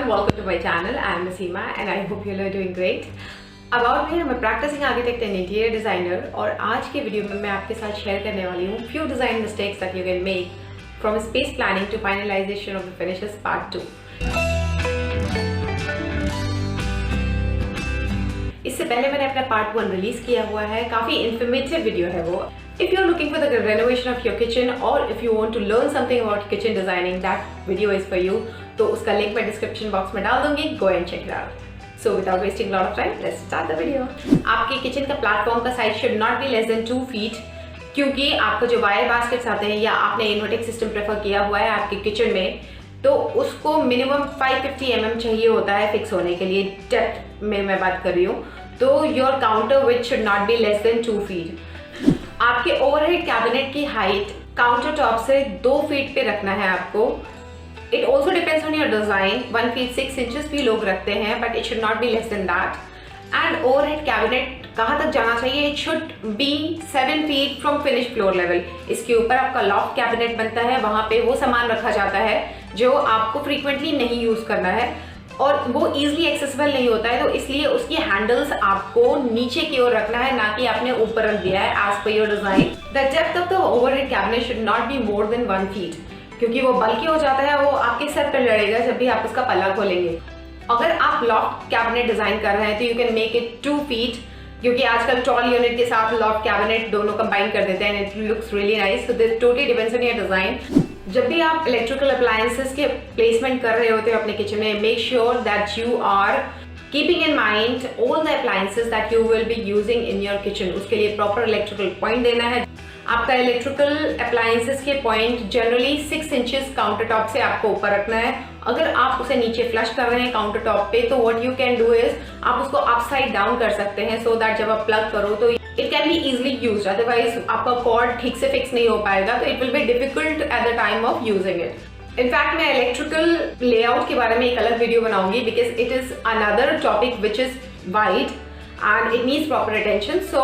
everyone, welcome to my channel. I am Nasima and I hope you all are doing great. About me, I'm a practicing architect and interior designer और आज के video में मैं आपके साथ share करने वाली हूँ few design mistakes that you can make from space planning to finalization of the finishes part 2. इससे पहले मैंने अपना पार्ट 1 रिलीज किया हुआ है, काफी इन्फॉर्मेटिव वीडियो है वो. If you're looking for the renovation of your kitchen or if you want to learn something about kitchen designing, that video is for you. तो उसका लिंक मैं डिस्क्रिप्शन बॉक्स में डाल दूंगी. Go and check it out. So without wasting a lot of time, let's start the video. आपके kitchen का platform का size should not be less than 2 feet, क्योंकि आपको जो वायर बास्केट्स आते हैं या आपने इन्वर्टेड सिस्टम प्रेफर किया हुआ है आपके किचन में, तो उसको मिनिमम 550 mm चाहिए होता है फिक्स होने के लिए. डेप्थ में मैं बात कर रही हूँ. तो your counter which should not be less than 2 feet. आपके ओवरहेड कैबिनेट की हाइट काउंटर टॉप से 2 फीट पे रखना है आपको. It also depends on your design. 1 feet 6 inches भी लोग रखते हैं, but it should not be less than that. And overhead cabinet कहाँ तक जाना चाहिए? It should be 7 feet from finish floor level. इसके ऊपर आपका लॉफ्ट कैबिनेट बनता है, वहां पे वो सामान रखा जाता है जो आपको फ्रीक्वेंटली नहीं यूज करना है और वो इजीली एक्सेसिबल नहीं होता है. तो इसलिए उसकी हैंडल्स आपको नीचे की ओर रखना है, ना कि आपने ऊपर रख दिया है as per your design. The depth of the overhead cabinet should not be more than 1 feet, क्योंकि वो बल्कि हो जाता है, वो आपके सर पर लड़ेगा जब भी आप उसका पल्ला खोलेंगे. अगर आप लॉफ्ट कैबिनेट डिजाइन कर रहे हैं तो you can make it 2 feet, क्योंकि आजकल टॉल यूनिट के साथ लॉफ्ट कैबिनेट दोनों कंबाइन कर देते हैं. It looks really nice. So this totally depends on your design. जब भी आप इलेक्ट्रिकल अप्लायंसेस के प्लेसमेंट कर रहे होते हो अपने किचन में, make sure that you are keeping in mind all the appliances that you will be using in your kitchen. उसके लिए प्रॉपर इलेक्ट्रिकल पॉइंट देना है. आपका इलेक्ट्रिकल अप्लायंसेस के point generally 6 inches counter top से आपको ऊपर रखना है. अगर आप उसे नीचे फ्लश कर रहे हैं काउंटर टॉप पे, तो what you can do is आप उसको अपसाइड डाउन कर सकते हैं, सो दैट जब आप प्लग करो तो it can be easily used. Otherwise आपका कॉर्ड ठीक से फिक्स नहीं हो पाएगा, तो it will be difficult at the time of using it. In fact मैं इलेक्ट्रिकल लेआउट के बारे में एक अलग वीडियो बनाऊंगी, because it is another topic which is wide and it needs proper attention, so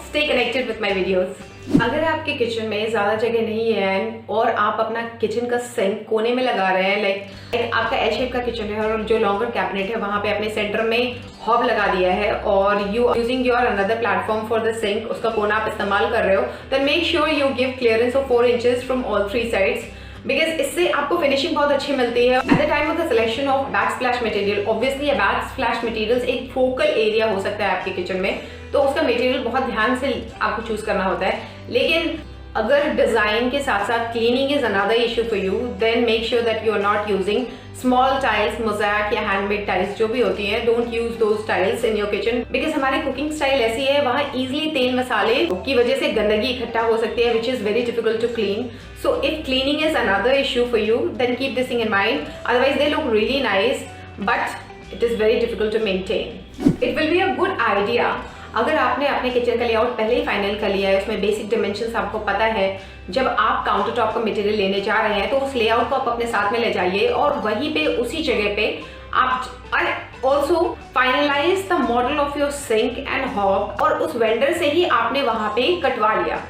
stay connected with my videos. अगर आपके kitchen में ज़्यादा जगह नहीं है और आप अपना किचन का सिंक कोने में लगा रहे हैं, लाइक आपका एल शेप का किचन है और जो लॉन्गर कैबिनेट है वहाँ पे अपने सेंटर में हॉब लगा दिया है और you using your another platform for the sink, उसका कोना आप इस्तेमाल कर रहे हो, then make sure you give clearance of 4 inches from all 3 sides, because इससे आपको फिनिशिंग बहुत अच्छी मिलती है. At the time of the selection of back splash material, obviously back splash materials एक फोकल एरिया हो सकता है आपके किचन में, तो उसका मटेरियल बहुत ध्यान से आपको चूज करना होता है. लेकिन अगर डिजाइन के साथ साथ cleaning is another issue for you, then make sure that you are not using small tiles, mosaic या हैंडमेड टाइल्स जो भी होती हैं. Don't use those tiles in your kitchen, because हमारी कुकिंग स्टाइल ऐसी है, वहाँ इजिली तेल मसाले की वजह से गंदगी इकट्ठा हो सकती है, which is very difficult to clean. So if cleaning is another issue for you, then keep this thing in mind. Otherwise they look really nice, but it is very difficult to maintain. It will be a good idea अगर आपने अपने kitchen का layout पहले ही final कर लिया है, उसमें basic dimensions आपको पता है, जब आप काउंटर टॉप का मटेरियल लेने जा रहे हैं तो उस लेआउट को आप अपने साथ में ले जाइए और वहीं पे उसी जगह पे आप also finalise the model of your sink and hob, और उस वेंडर से ही आपने वहां पे कटवा लिया.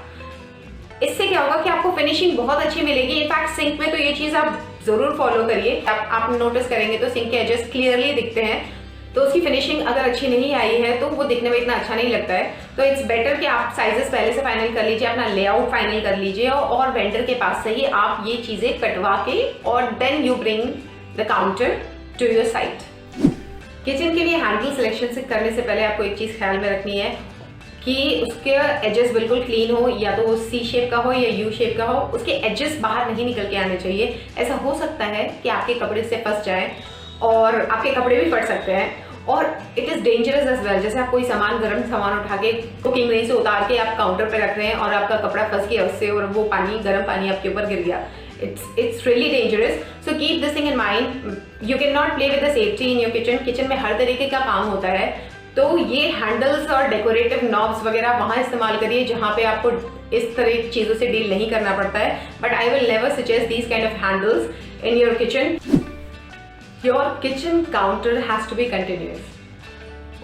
इससे क्या होगा कि आपको फिनिशिंग बहुत अच्छी मिलेगी. इनफैक्ट सिंक में तो ये चीज आप जरूर फॉलो करिए. आप नोटिस करेंगे तो सिंक के एजेस क्लियरली दिखते हैं, तो उसकी फिनिशिंग अगर अच्छी नहीं आई है तो वो दिखने में इतना अच्छा नहीं लगता है. तो इट्स बेटर कि आप साइजेस पहले से फाइनल कर लीजिए, अपना लेआउट फाइनल कर लीजिए और वेंडर के पास से ही आप ये चीजें कटवा के और then you bring the counter to your site. Kitchen के लिए हैंडल सिलेक्शन से करने से पहले आपको एक चीज ख्याल में रखनी है कि उसके एजेस बिल्कुल क्लीन हो, या तो वो सी शेप का हो या यू शेप का हो. उसके एजेस बाहर नहीं निकल के आने चाहिए. ऐसा हो सकता है कि आपके कपड़े से फंस जाए और आपके कपड़े भी फट सकते हैं, और it is dangerous as well. जैसे आप कोई सामान, गर्म सामान उठा के कुकिंग रेंज से उतार के आप काउंटर पे रख रहे हैं और आपका कपड़ा फंस गया उससे और वो पानी, गर्म पानी आपके ऊपर गिर गया. It's really dangerous. So keep this thing in mind. You cannot play with the safety in your kitchen. Kitchen में हर तरीके का काम होता है, तो ये हैंडल्स और डेकोरेटिव नॉब्स वगैरह वहाँ इस्तेमाल करिए जहाँ पे आपको इस तरह की चीज़ों से डील नहीं करना पड़ता है. But I will never suggest these kind of handles in your kitchen. Your kitchen counter has to be continuous.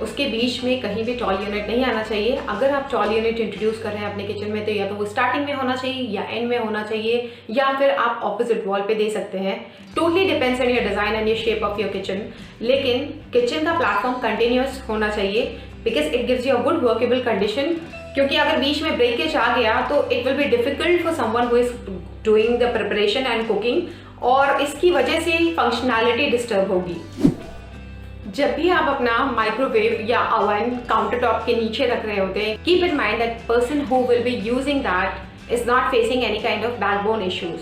उसके बीच में कहीं भी टॉल यूनिट नहीं आना चाहिए। अगर आप टॉल यूनिट इंट्रोड्यूस कर रहे हैं अपने किचन में तो या तो वो स्टार्टिंग में होना चाहिए या एंड में होना चाहिए, या फिर आप ऑपोजिट वॉल पे दे सकते हैं। Totally depends on your design and your shape of your kitchen. लेकिन किचन का प्लेटफॉर्म कंटिन्यूअस होना चाहिए because it gives you a good workable condition, क्योंकि अगर बीच में ब्रेकेज आ गया तो it will be difficult for someone who is doing the preparation and cooking, और इसकी वजह से फंक्शनैलिटी डिस्टर्ब होगी। जब भी आप अपना माइक्रोवेव या ओवन काउंटर टॉप के नीचे रख रहे होते हैं, keep in mind that person who will be using that is not facing any kind of backbone issues.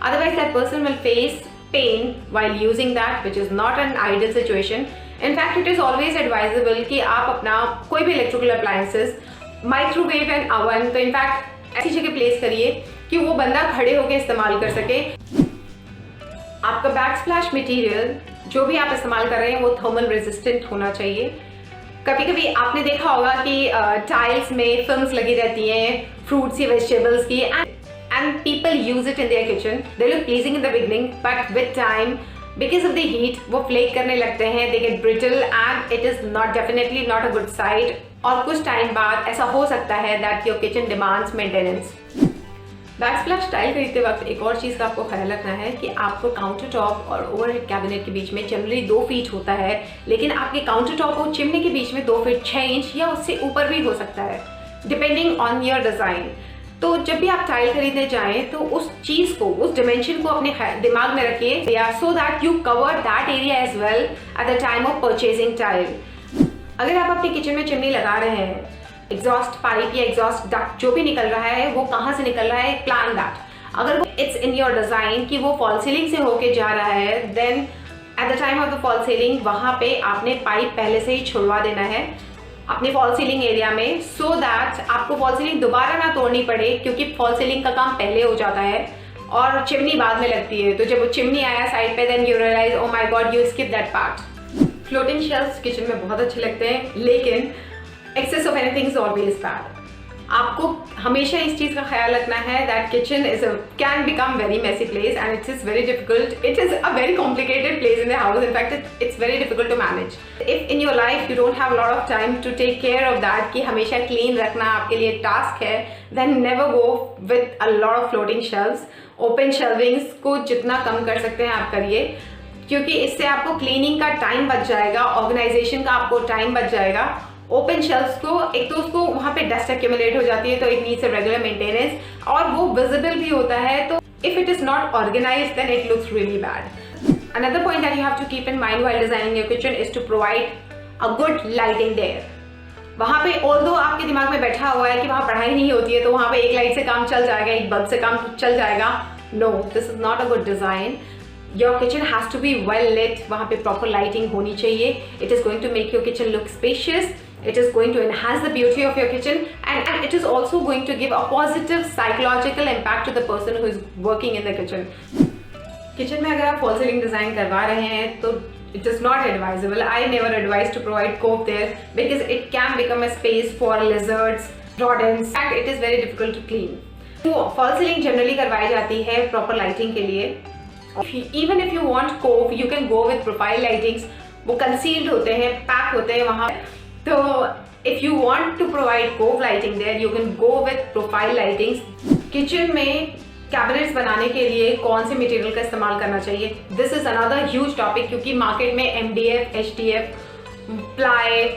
Otherwise that person will face pain while using that, which is not an ideal situation. In fact, it is always advisable कि आप अपना कोई भी electrical appliances, microwave and oven तो in fact ऐसी जगह place करिए कि वो बंदा खड़े होकर इस्तेमाल कर सके। आपका बैक स्प्लैश मटेरियल जो भी आप इस्तेमाल कर रहे हैं वो थर्मल रेजिस्टेंट होना चाहिए। कभी कभी आपने देखा होगा कि टाइल्स में फिल्म्स लगी रहती हैं फ्रूट्स या वेजिटेबल्स की, and people use it in their kitchen. They look pleasing in the beginning, but with time, because of the heat, वो flake करने लगते हैं, they get brittle and it is definitely not a good sight. और कुछ time बाद ऐसा हो सकता है that your kitchen demands maintenance. Backsplash tile खरीदते वक्त एक और चीज़ का आपको ख्याल रखना है कि आपको काउंटर टॉप और ओवरहेड कैबिनेट के बीच में जनरली 2 फीट होता है, लेकिन आपके काउंटर टॉप और चिमनी के बीच में 2 फीट 6 इंच या उससे ऊपर भी हो सकता है, डिपेंडिंग ऑन योर डिज़ाइन। तो जब भी आप टाइल खरीदने जाएं तो उस चीज को, उस डिमेंशन को अपने दिमाग में रखिए, या so that you cover that area as well at the time of purchasing tile. अगर आप अपने किचन में चिमनी लगा रहे हैं, एग्जॉस्ट पाइप या एग्जॉस्ट डक्ट जो भी निकल रहा है वो कहाँ से निकल रहा है, प्लान दैट। अगर इट्स इन योर डिजाइन कि वो फॉल सीलिंग से होके जा रहा है, then at the time of the fall ceiling वहां पे आपने पाइप पहले से ही छुड़वा देना है अपने फॉल सीलिंग एरिया में, सो दैट आपको फॉल सीलिंग दोबारा ना तोड़नी पड़े, क्योंकि फॉल सीलिंग का काम पहले हो जाता है और चिमनी बाद में लगती है। तो जब वो चिमनी आया साइड पे, then you realise oh my God, you skip that part. Floating shelves kitchen में बहुत अच्छे लगते हैं, लेकिन access of anything is always bad. आपको हमेशा इस चीज का ख्याल रखना है that kitchen can become very messy place and it is very difficult, it is a very complicated place in the house, in fact it's very difficult to manage. If in your life you don't have lot of time to take care of that, कि हमेशा clean रखना आपके लिए task है, then never go with a lot of floating shelves. Open shelvings को जितना कम कर सकते हैं आप करिए, क्योंकि इससे आपको क्लीनिंग का टाइम बच जाएगा, ऑर्गेनाइजेशन का आपको टाइम बच जाएगा। ओपन शेल्फ्स को एक तो उसको वहाँ पे डस्ट एक्यूमुलेट हो जाती है, तो it needs a regular maintenance, और वो विजिबल भी होता है, तो if it is not organised then it looks really bad. Another point that you have to keep in mind while designing your kitchen is to provide a good lighting there. वहाँ पे although आपके दिमाग में बैठा हुआ है कि वहाँ पढ़ाई नहीं होती है तो वहाँ पे एक लाइट से काम चल जाएगा, एक बल्ब से काम चल जाएगा, no, this is not a good design. Your kitchen has to be well lit, वहाँ पे proper lighting होनी चाहिए। It is going to make your kitchen look spacious, it is going to enhance the beauty of your kitchen, and it is also going to give a positive psychological impact to the person who is working in the kitchen. Kitchen में अगर आप fall ceiling design करवा रहे हैं तो it is not advisable. I never advise to provide cope there because it can become a space for lizards, rodents, and it is very difficult to clean. तो fall ceiling generally करवाई जाती है proper lighting के लिए। Even if you want cove, you can go with profile lightings. वो concealed होते हैं, pack होते हैं वहाँ। तो if you want to provide cove lighting there, you can go with profile lightings. Kitchen में कैबिनेट्स बनाने के लिए कौन से मटेरियल का इस्तेमाल करना चाहिए, this is another huge topic, क्योंकि मार्केट में MDF, HDF, ply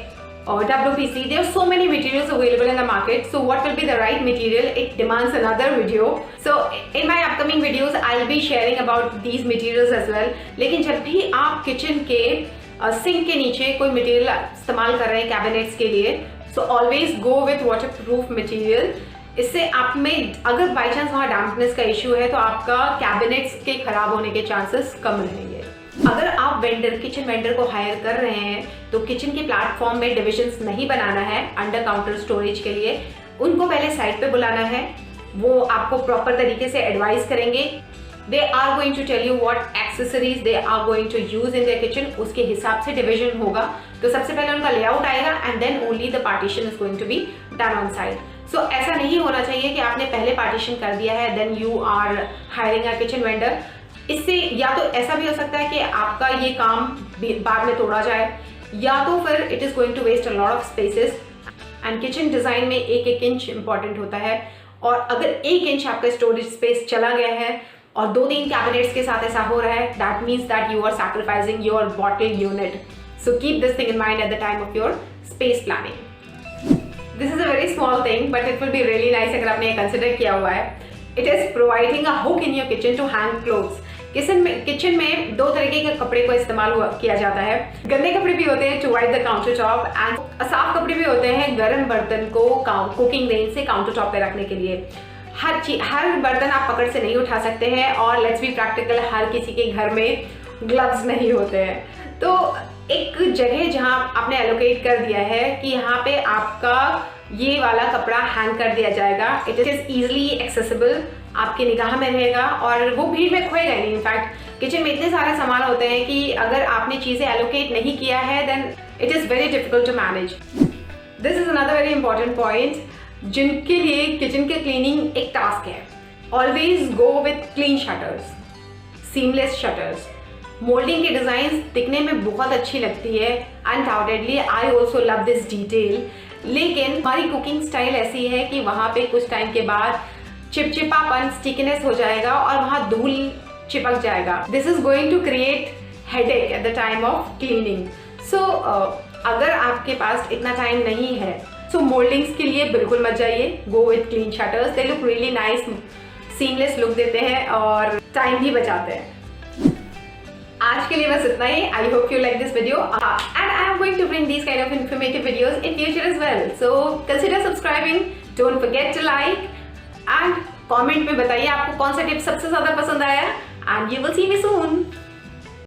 or WPC, there are so many materials available in the market. So what will be the right material? It demands another video. So in my upcoming videos, I'll be sharing about these materials as well. लेकिन जब भी आप kitchen के sink के नीचे कोई material इस्तेमाल कर रहे हैं कैबिनेट्स के लिए, so always go with waterproof material. इससे आप में अगर बाई चांस वहाँ डैम्पनेस का इश्यू है तो आपका कैबिनेट्स के खराब होने के चांसेस कम रहेंगे। अगर आप वेंडर, किचन वेंडर को हायर कर रहे हैं तो किचन के प्लेटफॉर्म में डिविजन्स नहीं बनाना है अंडर काउंटर स्टोरेज के लिए। उनको पहले साइड पे बुलाना है, वो आपको प्रॉपर तरीके से एडवाइस करेंगे। They are going to tell you what accessories they are going to use in their kitchen, उसके हिसाब से डिविजन होगा। तो सबसे पहले उनका लेआउट आएगा and then only the partition is going to be done on side. So ऐसा नहीं होना चाहिए कि आपने पहले पार्टीशन कर दिया है then you are hiring a kitchen vendor. इससे या तो ऐसा भी हो सकता है कि आपका ये काम बाद में तोड़ा जाए, या तो फिर it is going to waste a lot of spaces. And kitchen design में एक इंच इंपॉर्टेंट होता है, और अगर 1 इंच आपका स्टोरेज स्पेस चला गया है और 2-3 कैबिनेट्स के साथ ऐसा हो रहा है, that means that you are sacrificing your bottle unit. So keep this thing in mind at the time of your space planning. This is a very small thing but it will be really nice अगर आपने consider किया हुआ है। It is providing a hook in your kitchen to hang clothes. Kitchen में 2 तरीके के कपड़े को इस्तेमाल किया जाता है। गंदे कपड़े भी होते हैं to wipe the counter top, and साफ कपड़े भी होते हैं गर्म बर्तन को कुकिंग रेंज से काउंटर टॉप पे रखने के लिए। हर बर्तन आप पकड़ से नहीं उठा सकते हैं, और लेट्स बी प्रैक्टिकल, हर किसी के घर में ग्लव्स नहीं होते हैं। तो एक जगह जहां आपने एलोकेट कर दिया है कि यहाँ पे आपका ये वाला कपड़ा हैंग कर दिया जाएगा। इट इज इजिली एक्सेसिबल, आपकी निगाह में रहेगा और वो भीड़ में खोएगा नहीं। इनफैक्ट किचन में इतने सारे सामान होते हैं कि अगर आपने चीजें एलोकेट नहीं किया है then it is very difficult to manage. This is another very important point, जिनके लिए किचन के क्लीनिंग एक टास्क है। Always go with clean shutters, seamless shutters. Moulding के डिजाइन दिखने में बहुत अच्छी लगती है, undoubtedly I also love this detail, लेकिन हमारी कुकिंग स्टाइल ऐसी है कि वहाँ पे कुछ टाइम के बाद चिपचिपापन, स्टिकीनेस हो जाएगा और वहाँ धूल चिपक जाएगा। This is going to create headache at the time of cleaning. So अगर आपके पास इतना टाइम नहीं है, सो मोल्डिंग्स के लिए बिल्कुल मत जाइए। गो with clean shutters, they look really nice, seamless look देते हैं और टाइम भी बचाते हैं। आज के लिए बस इतना ही। I hope you like this video and I am going to bring these kind of informative videos in future as well. So consider subscribing, don't forget to like and comment में बताइए आपको कौन सा टिप सबसे ज्यादा पसंद आया, and you will see me soon.